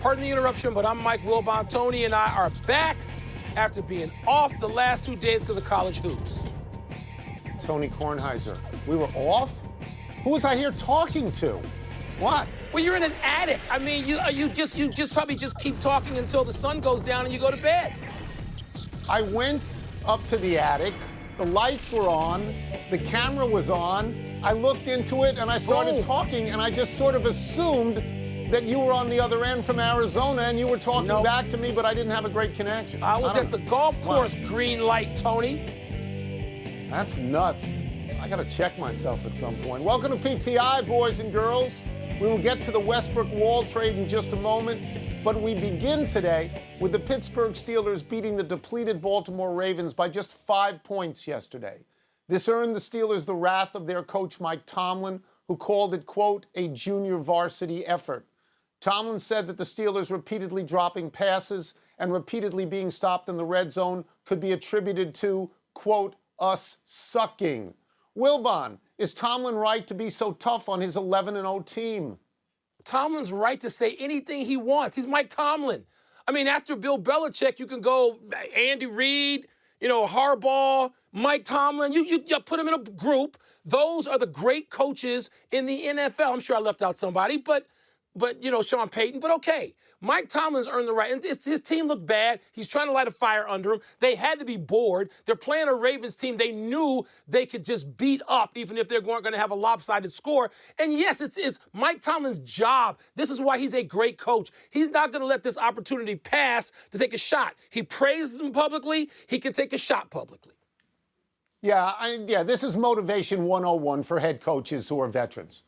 Pardon the interruption, but I'm Mike Wilbon. Tony and I are back after being off the last 2 days because of college hoops. Tony Kornheiser, we were off? Who was I here talking to? What? Well, you're in an attic. I mean, you just probably just keep talking until the sun goes down and you go to bed. I went up to the attic. The lights were on. The camera was on. I looked into it and I started talking, and I just sort of assumed that you were on the other end from Arizona and you were talking back to me, but I didn't have a great connection. I was at the golf course, green light, Tony. That's nuts. I got to check myself at some point. Welcome to PTI, boys and girls. We will get to the Westbrook Wall trade in just a moment, but we begin today with the Pittsburgh Steelers beating the depleted Baltimore Ravens by just 5 points yesterday. This earned the Steelers the wrath of their coach, Mike Tomlin, who called it, quote, a junior varsity effort. Tomlin said that the Steelers repeatedly dropping passes and repeatedly being stopped in the red zone could be attributed to, quote, us sucking. Wilbon, is Tomlin right to be so tough on his 11-0 team? Tomlin's right to say anything he wants. He's Mike Tomlin. I mean, after Bill Belichick, you can go Andy Reid, Harbaugh, Mike Tomlin. You put them in a group. Those are the great coaches in the NFL. I'm sure I left out somebody, but Sean Payton. But okay, Mike Tomlin's earned the right. And his team looked bad. He's trying to light a fire under him. They had to be bored. They're playing a Ravens team they knew they could just beat up, even if they weren't going to have a lopsided score. And yes, it's Mike Tomlin's job. This is why he's a great coach. He's not going to let this opportunity pass to take a shot. He praises him publicly. He can take a shot publicly. Yeah, this is motivation 101 for head coaches who are veterans.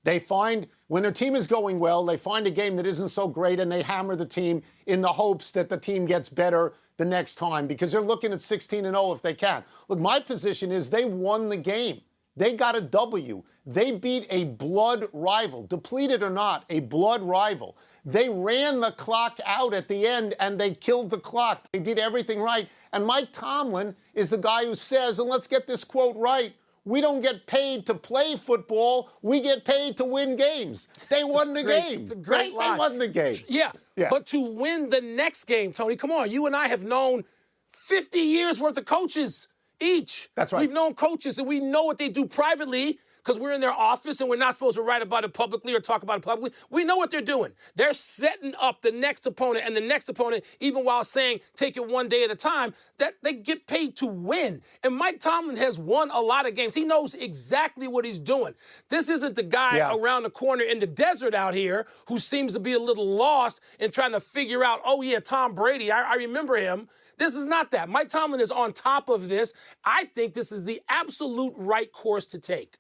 They find, when their team is going well, they find a game that isn't so great and they hammer the team in the hopes that the team gets better the next time because they're looking at 16-0 if they can. Look, my position is they won the game. They got a W. They beat a blood rival, depleted or not, a blood rival. They ran the clock out at the end and they killed the clock. They did everything right. And Mike Tomlin is the guy who says, and let's get this quote right, we don't get paid to play football. We get paid to win games. They won the game. It's a great line. They won the game. Yeah, but to win the next game, Tony, come on. You and I have known 50 years worth of coaches each. That's right. We've known coaches, and we know what they do privately because we're in their office and we're not supposed to write about it publicly or talk about it publicly. We know what they're doing. They're setting up the next opponent and the next opponent, even while saying take it one day at a time, that they get paid to win. And Mike Tomlin has won a lot of games. He knows exactly what he's doing. This isn't the guy around the corner in the desert out here who seems to be a little lost and trying to figure out, oh, yeah, Tom Brady, I remember him. This is not that. Mike Tomlin is on top of this. I think this is the absolute right course to take.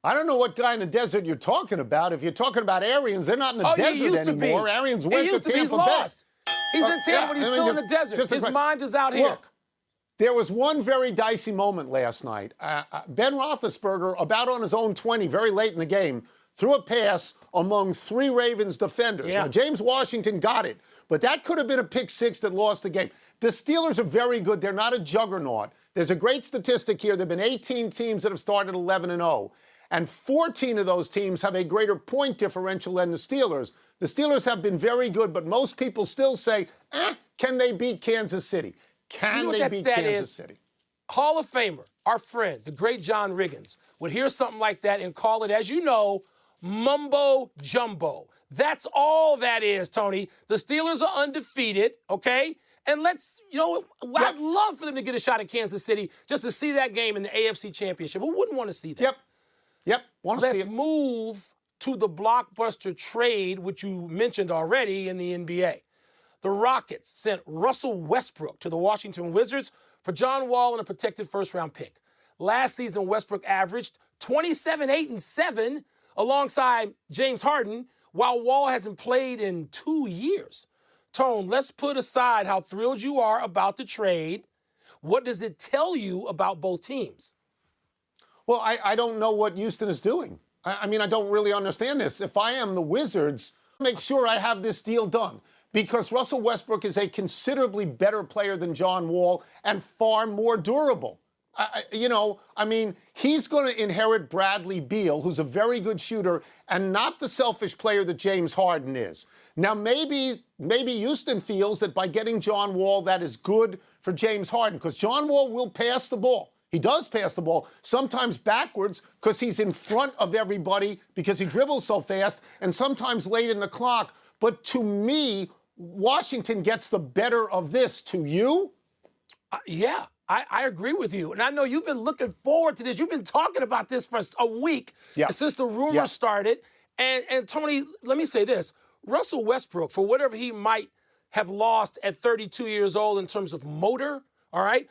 I don't know what guy in the desert you're talking about. If you're talking about Arians, they're not in the desert anymore. Arians went to Tampa Bay. He's lost. He's in Tampa, but he's still in the desert. His mind is out here. Look, there was one very dicey moment last night. Ben Roethlisberger, about on his own 20, very late in the game, threw a pass among 3 Ravens defenders. Yeah. Now, James Washington got it, but that could have been a pick six that lost the game. The Steelers are very good. They're not a juggernaut. There's a great statistic here. There have been 18 teams that have started 11-0. And 14 of those teams have a greater point differential than the Steelers. The Steelers have been very good, but most people still say, can they beat Kansas City? Can they beat Kansas City? Hall of Famer, our friend, the great John Riggins, would hear something like that and call it, as you know, mumbo jumbo. That's all that is, Tony. The Steelers are undefeated, okay? And let's, I'd love for them to get a shot at Kansas City just to see that game in the AFC Championship. Who wouldn't want to see that? Yep. Let's move to the blockbuster trade, which you mentioned already in the NBA. The Rockets sent Russell Westbrook to the Washington Wizards for John Wall and a protected first-round pick. Last season, Westbrook averaged 27, 8, and 7 alongside James Harden, while Wall hasn't played in 2 years. Tone, let's put aside how thrilled you are about the trade. What does it tell you about both teams? Well, I don't know what Houston is doing. I mean, I don't really understand this. If I am the Wizards, make sure I have this deal done because Russell Westbrook is a considerably better player than John Wall and far more durable. He's going to inherit Bradley Beal, who's a very good shooter and not the selfish player that James Harden is. Now, maybe Houston feels that by getting John Wall, that is good for James Harden, because John Wall will pass the ball. He does pass the ball, sometimes backwards because he's in front of everybody because he dribbles so fast, and sometimes late in the clock. But to me, Washington gets the better of this. To you? Yeah. I agree with you. And I know you've been looking forward to this. You've been talking about this for a week since the rumors started. And Tony, let me say this. Russell Westbrook, for whatever he might have lost at 32 years old in terms of motor, all right,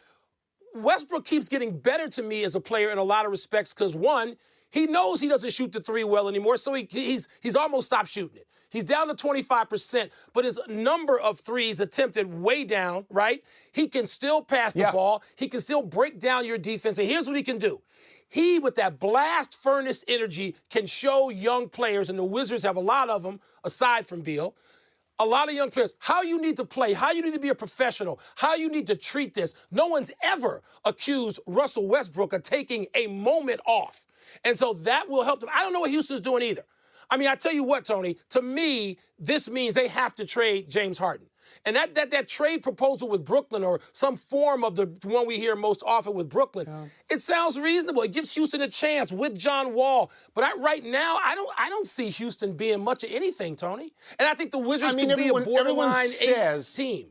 Westbrook keeps getting better to me as a player in a lot of respects because, one, he knows he doesn't shoot the three well anymore, so he's almost stopped shooting it. He's down to 25%, but his number of threes attempted way down, right? He can still pass the ball. He can still break down your defense, and here's what he can do. He, with that blast furnace energy, can show young players, and the Wizards have a lot of them, aside from Beal, a lot of young players, how you need to play, how you need to be a professional, how you need to treat this. No one's ever accused Russell Westbrook of taking a moment off. And so that will help them. I don't know what Houston's doing either. I mean, I tell you what, Tony, to me, this means they have to trade James Harden. And that trade proposal with Brooklyn, or some form of the one we hear most often with Brooklyn, it sounds reasonable. It gives Houston a chance with John Wall. But right now, I don't see Houston being much of anything, Tony. And I think the Wizards can be a borderline team.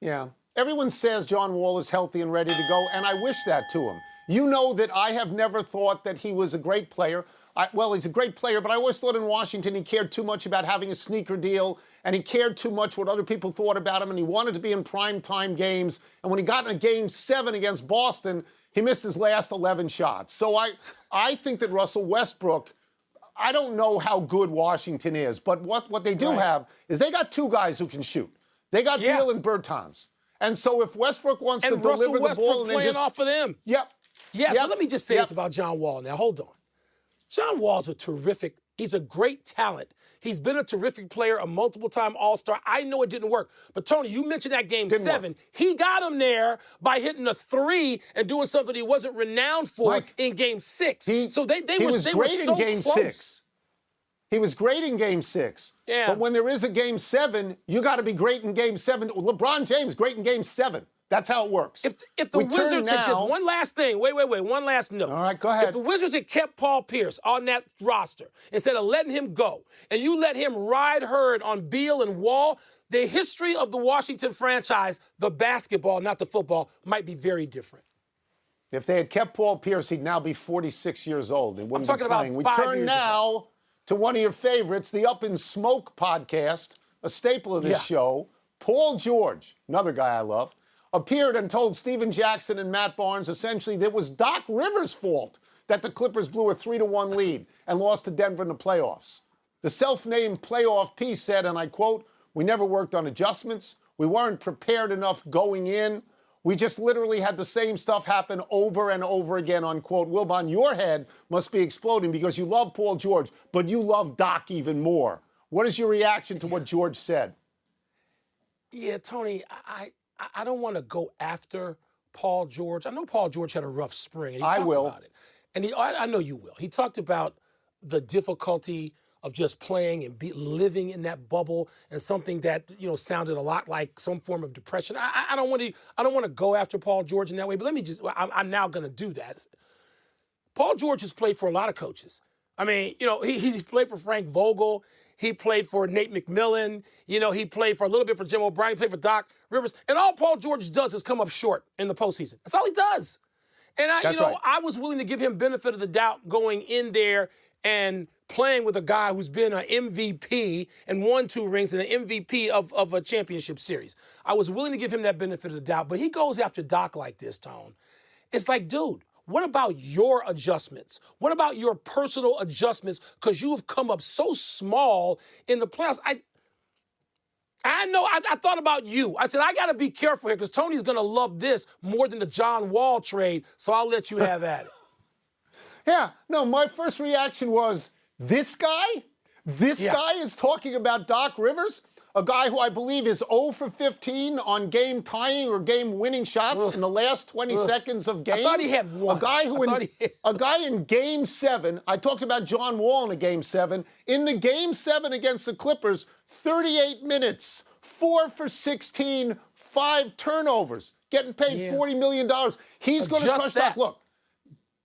Yeah. Everyone says John Wall is healthy and ready to go, and I wish that to him. You know that I have never thought that he was a great player. Well, he's a great player, but I always thought in Washington he cared too much about having a sneaker deal, and he cared too much what other people thought about him, and he wanted to be in primetime games. And when he got in a Game 7 against Boston, he missed his last 11 shots. So I think that Russell Westbrook, I don't know how good Washington is, but what they do have is they got two guys who can shoot. They got Beal and Bertans. And so if Westbrook wants to deliver the ball and playing off of them. But let me just say this about John Wall now. Hold on. John Wall's he's a great talent. He's been a terrific player, a multiple-time All-Star. I know it didn't work. But, Tony, you mentioned that Game 7. He got him there by hitting a three and doing something he wasn't renowned for in Game 6. They were so close. Game 6. He was great in Game 6. Yeah. But when there is a Game 7, you got to be great in Game 7. LeBron James, great in Game 7. That's how it works. If the Wizards had just one last thing, wait, one last note. All right, go ahead. If the Wizards had kept Paul Pierce on that roster instead of letting him go, and you let him ride herd on Beal and Wall, the history of the Washington franchise, the basketball, not the football, might be very different. If they had kept Paul Pierce, he'd now be 46 years old and wouldn't I'm talking be playing. about 5 years We turn now to one of your favorites, the Up in Smoke podcast, a staple of this show. Paul George, another guy I love, appeared and told Steven Jackson and Matt Barnes essentially that it was Doc Rivers' fault that the Clippers blew a 3-1 lead and lost to Denver in the playoffs. The self-named playoff piece said, and I quote, "We never worked on adjustments. We weren't prepared enough going in. We just literally had the same stuff happen over and over again," unquote. Wilbon, your head must be exploding because you love Paul George, but you love Doc even more. What is your reaction to what George said? Yeah, Tony, I don't want to go after Paul George. I know Paul George had a rough spring. And he talked about it. And I know you will. He talked about the difficulty of just playing and living in that bubble, and something that sounded a lot like some form of depression. I don't want to go after Paul George in that way. But I'm now going to do that. Paul George has played for a lot of coaches. I mean, he's played for Frank Vogel. He played for Nate McMillan. He played for a little bit for Jim O'Brien. He played for Doc Rivers. And all Paul George does is come up short in the postseason. That's all he does. And I was willing to give him benefit of the doubt going in there and playing with a guy who's been an MVP and won 2 rings and an MVP of a championship series. I was willing to give him that benefit of the doubt. But he goes after Doc like this, Tone. It's like, dude, what about your adjustments? What about your personal adjustments? Because you have come up so small in the playoffs. I know, I thought about you. I said, I got to be careful here because Tony's going to love this more than the John Wall trade, so I'll let you have at it. Yeah, no, my first reaction was, this guy? This guy is talking about Doc Rivers? a guy who I believe is 0 for 15 on game-tying or game-winning shots in the last 20 seconds of games. I thought he had one. A guy in Game 7, I talked about John Wall in a Game 7. In the Game 7 against the Clippers, 38 minutes, 4 for 16, 5 turnovers, getting paid $40 million. He's going to crush Doc. Look,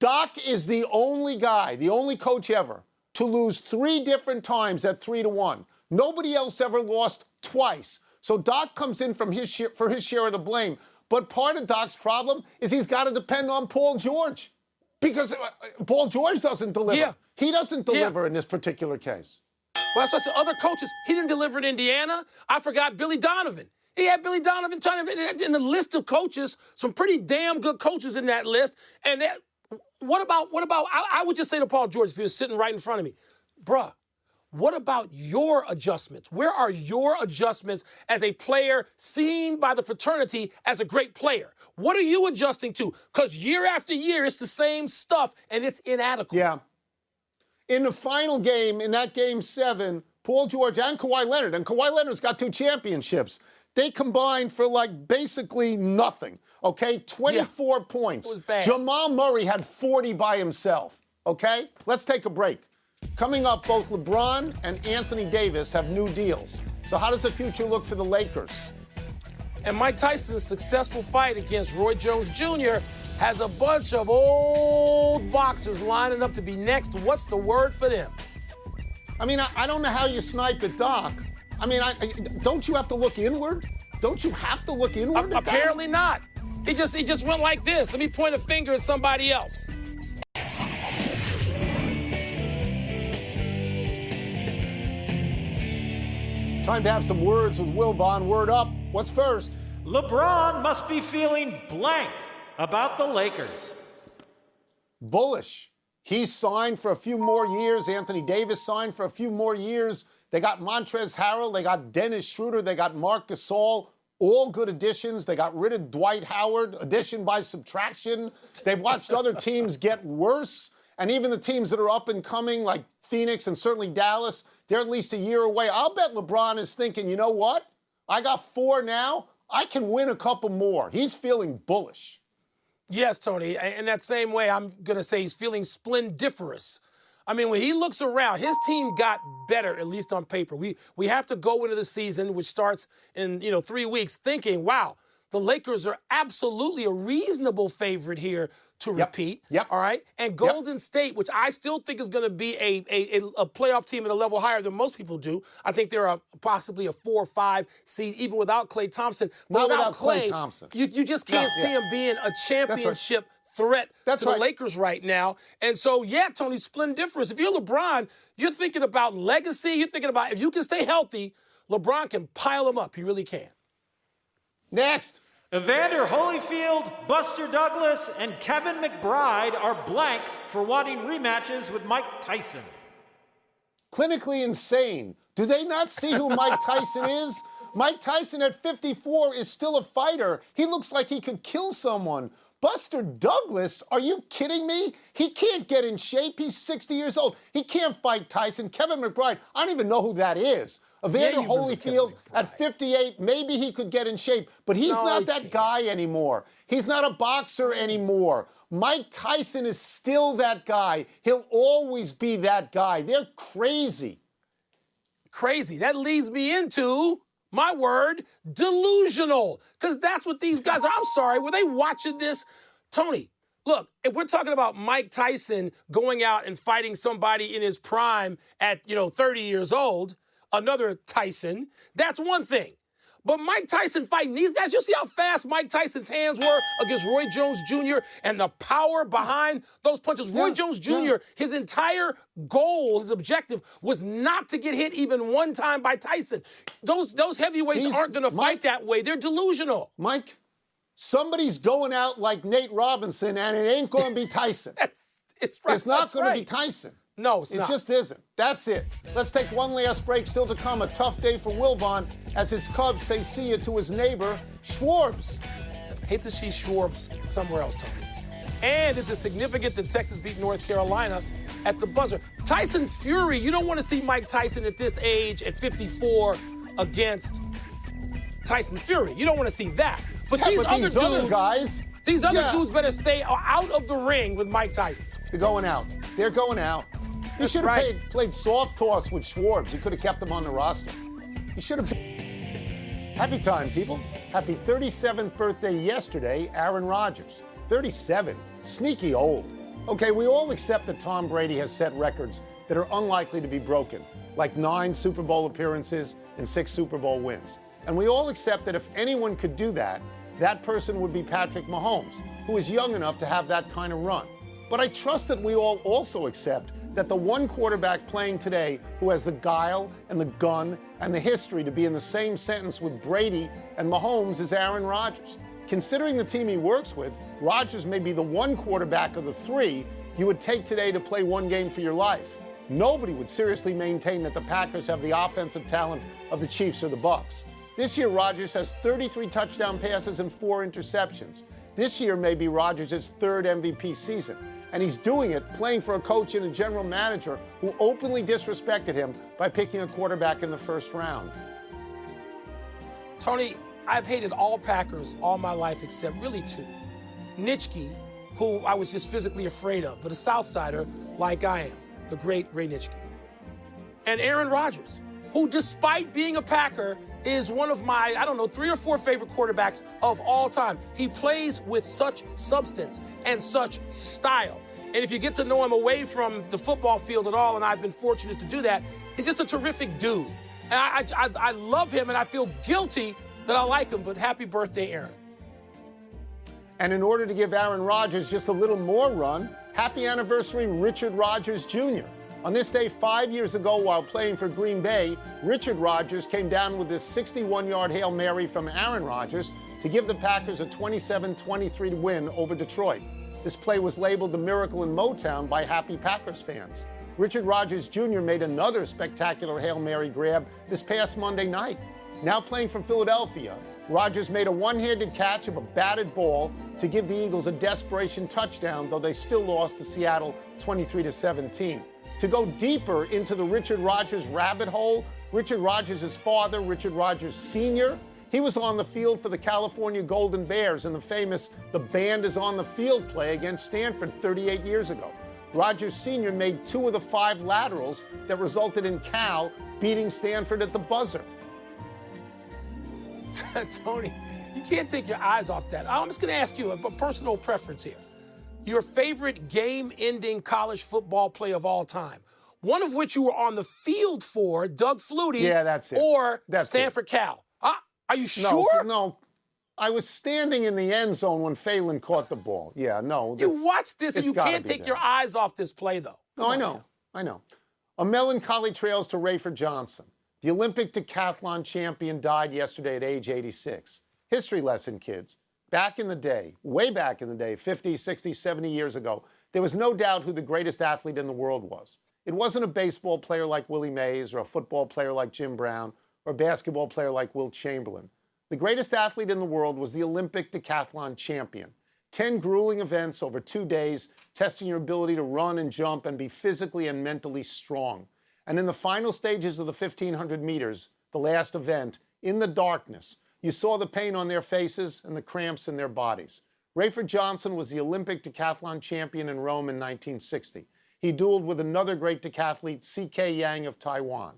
Doc is the only guy, the only coach ever, to lose 3 different times at 3-1. Nobody else ever lost twice. So Doc comes in for his share of the blame. But part of Doc's problem is he's got to depend on Paul George because Paul George doesn't deliver. Yeah. He doesn't deliver in this particular case. Well, that's the other coaches. He didn't deliver in Indiana. I forgot Billy Donovan. He had Billy Donovan in the list of coaches, some pretty damn good coaches in that list. And what about, I would just say to Paul George, if he was sitting right in front of me, bruh, what about your adjustments? Where are your adjustments as a player seen by the fraternity as a great player? What are you adjusting to? Because year after year, it's the same stuff, and it's inadequate. Yeah. In the final game, in that Game 7, Paul George and Kawhi Leonard's got 2 championships. They combined for, like, basically nothing, okay? 24 points. It was bad. Jamal Murray had 40 by himself, okay? Let's take a break. Coming up, both LeBron and Anthony Davis have new deals. So how does the future look for the Lakers? And Mike Tyson's successful fight against Roy Jones Jr. has a bunch of old boxers lining up to be next. What's the word for them? I mean, I don't know how you snipe at Doc. I mean, don't you have to look inward? Don't you have to look inward? Apparently not. He just went like this. Let me point a finger at somebody else. Time to have some words with Wilbon. Word up. What's first? LeBron must be feeling blank about the Lakers. Bullish. He's signed for a few more years. Anthony Davis signed for a few more years. They got Montrezl Harrell. They got Dennis Schroeder. They got Marc Gasol. All good additions. They got rid of Dwight Howard. Addition by subtraction. They've watched other teams get worse. And even the teams that are up and coming, like Phoenix and certainly Dallas, they're at least a year away. I'll bet LeBron is thinking, you know what? I got 4 now. I can win a couple more. He's feeling bullish. Yes, Tony. In that same way, I'm going to say he's feeling splendiferous. I mean, when he looks around, his team got better, at least on paper. We have to go into the season, which starts in 3 weeks, thinking, wow, the Lakers are absolutely a reasonable favorite here to repeat. Yep. All right. And Golden State, which I still think is going to be a playoff team at a level higher than most people do. I think they're possibly a 4 or 5 seed, even without Klay Thompson. But not without Klay Thompson. You just can't see him being a championship threat to the Lakers right now. And so, yeah, Tony, splendiferous. If you're LeBron, you're thinking about legacy. You're thinking about if you can stay healthy, LeBron can pile them up. He really can. Next. Evander Holyfield, Buster Douglas, and Kevin McBride are blank for wanting rematches with Mike Tyson. Clinically insane. Do they not see who Mike Tyson is? Mike Tyson at 54 is still a fighter. He looks like he could kill someone. Buster Douglas, are you kidding me? He can't get in shape. He's 60 years old. He can't fight Tyson. Kevin McBride, I don't even know who that is. Evander Holyfield at 58, maybe he could get in shape, but he's not that guy anymore. He's not a boxer anymore. Mike Tyson is still that guy. He'll always be that guy. They're crazy. Crazy. That leads me into, my word, delusional. Because that's what these guys are. I'm sorry, were they watching this? Tony, look, if we're talking about Mike Tyson going out and fighting somebody in his prime at, 30 years old, another Tyson, that's one thing. But Mike Tyson fighting these guys, you see how fast Mike Tyson's hands were against Roy Jones Jr. and the power behind those punches. Roy Jones Jr., his entire goal, his objective was not to get hit even one time by Tyson. Those heavyweights aren't going to fight that way. They're delusional. Mike, somebody's going out like Nate Robinson, and it ain't going to be Tyson. It's not going to be Tyson. No, it's not. It just isn't. That's it. Let's take one last break. Still to come, a tough day for Wilbon as his Cubs say see you to his neighbor, Schwarbs. Hate to see Schwarbs somewhere else, Tony. And is it significant that Texas beat North Carolina at the buzzer? Tyson Fury, you don't want to see Mike Tyson at this age, at 54, against Tyson Fury. You don't want to see that. But Yeah, these but other guys, these other yeah. dudes better stay out of the ring with Mike Tyson. They're going out. They're going out. You should have right. played soft toss with Schwartz. You could have kept them on the roster. You should have. Happy time, people. Happy 37th birthday yesterday, Aaron Rodgers. 37. Sneaky old. Okay, we all accept that Tom Brady has set records that are unlikely to be broken, like 9 Super Bowl appearances and 6 Super Bowl wins. And we all accept that if anyone could do that, that person would be Patrick Mahomes, who is young enough to have that kind of run. But I trust that we all also accept that the one quarterback playing today who has the guile and the gun and the history to be in the same sentence with Brady and Mahomes is Aaron Rodgers. Considering the team he works with, Rodgers may be the one quarterback of the 3 you would take today to play one game for your life. Nobody would seriously maintain that the Packers have the offensive talent of the Chiefs or the Bucs. This year, Rodgers has 33 touchdown passes and 4 interceptions. This year may be Rodgers' 3rd MVP season. And he's doing it playing for a coach and a general manager who openly disrespected him by picking a quarterback in the 1st round. Tony, I've hated all Packers all my life except really 2. Nitschke, who I was just physically afraid of, but a Southsider like I am, the great Ray Nitschke. And Aaron Rodgers, who despite being a Packer is one of my, 3 or 4 favorite quarterbacks of all time. He plays with such substance and such style. And if you get to know him away from the football field at all, and I've been fortunate to do that, he's just a terrific dude. And I love him, and I feel guilty that I like him, but happy birthday, Aaron. And in order to give Aaron Rodgers just a little more run, happy anniversary, Richard Rodgers Jr. On this day 5 years ago, while playing for Green Bay, Richard Rodgers came down with this 61-yard Hail Mary from Aaron Rodgers to give the Packers a 27-23 win over Detroit. This play was labeled the Miracle in Motown by happy Packers fans. Richard Rodgers Jr. made another spectacular Hail Mary grab this past Monday night. Now playing for Philadelphia, Rodgers made a one-handed catch of a batted ball to give the Eagles a desperation touchdown, though they still lost to Seattle 23-17. To go deeper into the Richard Rodgers rabbit hole, Richard Rodgers' father, Richard Rodgers Sr., he was on the field for the California Golden Bears in the famous "The Band is on the Field" play against Stanford 38 years ago. Rodgers Sr. made 2 of the 5 laterals that resulted in Cal beating Stanford at the buzzer. Tony, you can't take your eyes off that. I'm just going to ask you a personal preference here. Your favorite game-ending college football play of all time, one of which you were on the field for, Doug Flutie, yeah, that's it. Or that's Stanford it. Cal. Are you sure? No. I was standing in the end zone when Phelan caught the ball. Yeah, no. You watched this and you can't take your eyes off this play, though. No, I know. A melancholy trails to Rayford Johnson. The Olympic decathlon champion died yesterday at age 86. History lesson, kids. Back in the day, way back in the day, 50, 60, 70 years ago, there was no doubt who the greatest athlete in the world was. It wasn't a baseball player like Willie Mays or a football player like Jim Brown or a basketball player like Wilt Chamberlain. The greatest athlete in the world was the Olympic decathlon champion. 10 grueling events over 2 days, testing your ability to run and jump and be physically and mentally strong. And in the final stages of the 1,500 meters, the last event, in the darkness, you saw the pain on their faces and the cramps in their bodies. Rayford Johnson was the Olympic decathlon champion in Rome in 1960. He dueled with another great decathlete, C.K. Yang of Taiwan.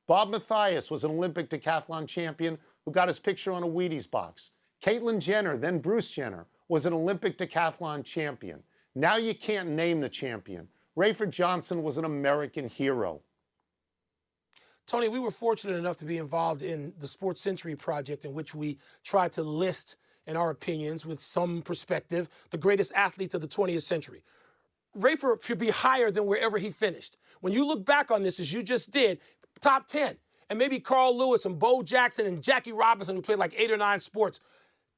Bob Mathias was an Olympic decathlon champion who got his picture on a Wheaties box. Caitlyn Jenner, then Bruce Jenner, was an Olympic decathlon champion. Now you can't name the champion. Rayford Johnson was an American hero. Tony, we were fortunate enough to be involved in the Sports Century project, in which we tried to list, in our opinions, with some perspective, the greatest athletes of the 20th century. Rayford should be higher than wherever he finished. When you look back on this, as you just did, top 10, and maybe Carl Lewis and Bo Jackson and Jackie Robinson, who played like 8 or 9 sports,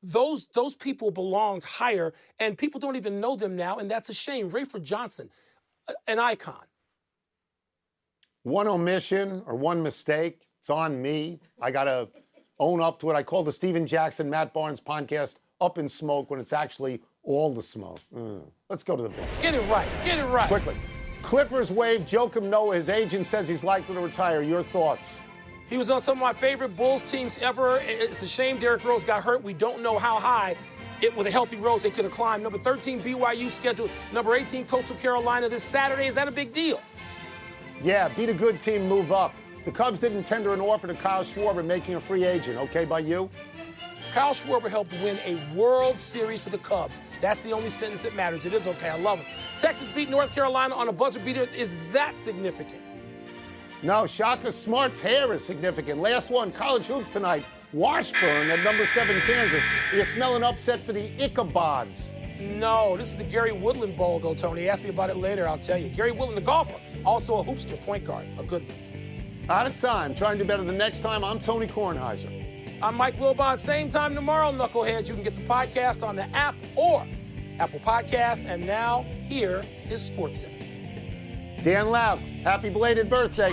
those people belonged higher, and people don't even know them now, and that's a shame. Rayford Johnson, an icon. One omission or one mistake, it's on me. I got to own up to it. I call the Steven Jackson, Matt Barnes podcast Up in Smoke when it's actually all the smoke. Let's go to the bench. Get it right. Get it right. Quickly. Clippers waive Joakim Noah. His agent says he's likely to retire. Your thoughts? He was on some of my favorite Bulls teams ever. It's a shame Derrick Rose got hurt. We don't know how high, with a healthy Rose, they could have climbed. Number 13, BYU scheduled. Number 18, Coastal Carolina this Saturday. Is that a big deal? Yeah, beat a good team, move up. The Cubs didn't tender an offer to Kyle Schwarber, making a free agent. Okay by you? Kyle Schwarber helped win a World Series for the Cubs. That's the only sentence that matters. It is okay. I love it. Texas beat North Carolina on a buzzer beater. Is that significant? No, Shaka Smart's hair is significant. Last one, college hoops tonight. Washburn at number 7 Kansas. Are you smelling upset for the Ichabods? No, this is the Gary Woodland Bowl, though, Tony. Ask me about it later, I'll tell you. Gary Woodland, the golfer, also a hoopster, point guard, a good one. Out of time. Try and do better the next time. I'm Tony Kornheiser. I'm Mike Wilbon. Same time tomorrow, knuckleheads. You can get the podcast on the app or Apple Podcasts. And now, here is SportsCenter. Dan Loud, happy belated birthday.